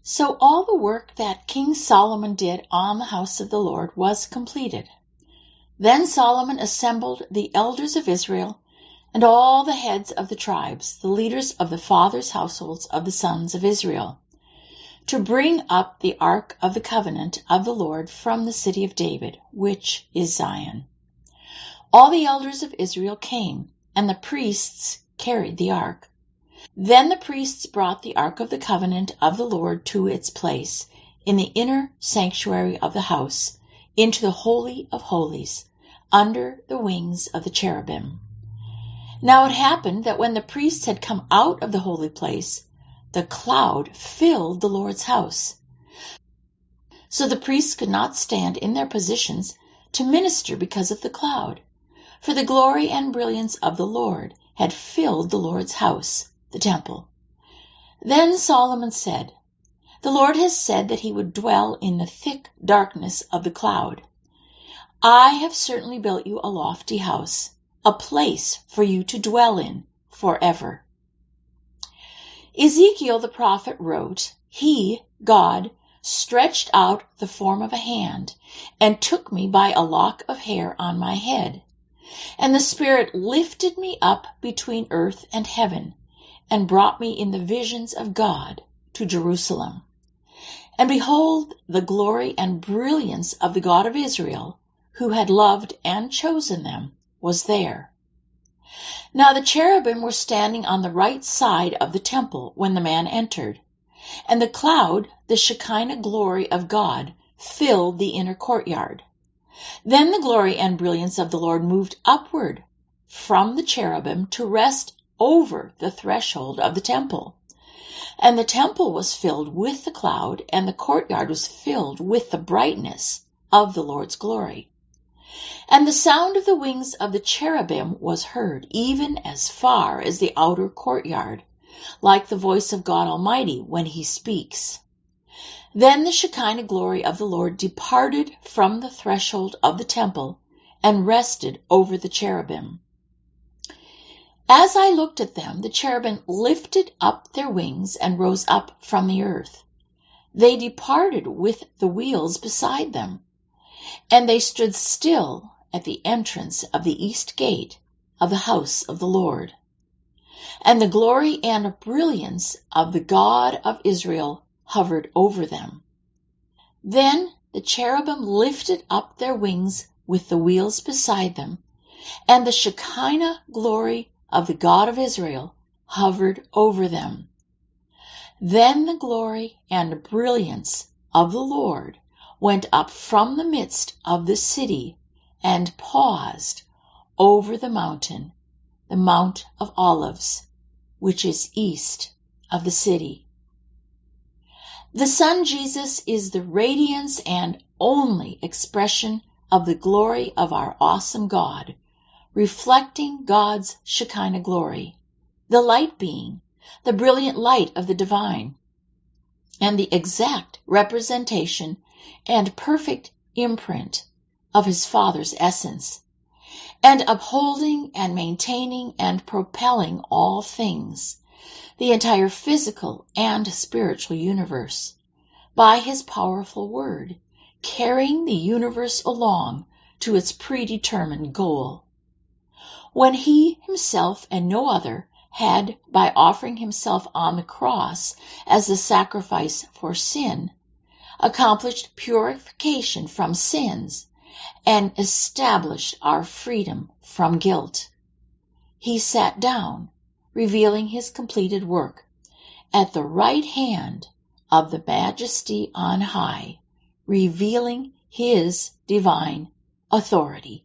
So all the work that King Solomon did on the house of the Lord was completed. Then Solomon assembled the elders of Israel and all the heads of the tribes, the leaders of the fathers' households of the sons of Israel, to bring up the ark of the covenant of the Lord from the city of David, which is Zion. All the elders of Israel came, and the priests carried the ark. Then the priests brought the ark of the covenant of the Lord to its place in the inner sanctuary of the house, into the Holy of Holies, under the wings of the cherubim. Now it happened that when the priests had come out of the holy place, the cloud filled the Lord's house. So the priests could not stand in their positions to minister because of the cloud, for the glory and brilliance of the Lord had filled the Lord's house, the temple. Then Solomon said, "The Lord has said that he would dwell in the thick darkness of the cloud. I have certainly built you a lofty house, a place for you to dwell in forever." Ezekiel the prophet wrote, "He, God, stretched out the form of a hand and took me by a lock of hair on my head. And the Spirit lifted me up between earth and heaven and brought me in the visions of God to Jerusalem. And behold, the glory and brilliance of the God of Israel, who had loved and chosen them, was there. Now the cherubim were standing on the right side of the temple when the man entered, and the cloud, the Shekinah glory of God, filled the inner courtyard. Then the glory and brilliance of the Lord moved upward from the cherubim to rest over the threshold of the temple. And the temple was filled with the cloud, and the courtyard was filled with the brightness of the Lord's glory. And the sound of the wings of the cherubim was heard, even as far as the outer courtyard, like the voice of God Almighty when he speaks. Then the Shekinah glory of the Lord departed from the threshold of the temple and rested over the cherubim. As I looked at them, the cherubim lifted up their wings and rose up from the earth. They departed with the wheels beside them, and they stood still at the entrance of the east gate of the house of the Lord. And the glory and brilliance of the God of Israel hovered over them. Then the cherubim lifted up their wings with the wheels beside them, and the Shekinah glory of the God of Israel hovered over them. Then the glory and brilliance of the Lord went up from the midst of the city and paused over the mountain, the Mount of Olives, which is east of the city. The Son Jesus is the radiance and only expression of the glory of our awesome God, reflecting God's Shekinah glory, the light being the brilliant light of the divine, and the exact representation and perfect imprint of his Father's essence, and upholding and maintaining and propelling all things, the entire physical and spiritual universe, by his powerful word, carrying the universe along to its predetermined goal. When he himself and no other had, by offering himself on the cross as a sacrifice for sin, accomplished purification from sins and established our freedom from guilt, he sat down, revealing his completed work, at the right hand of the Majesty on high, revealing his divine authority.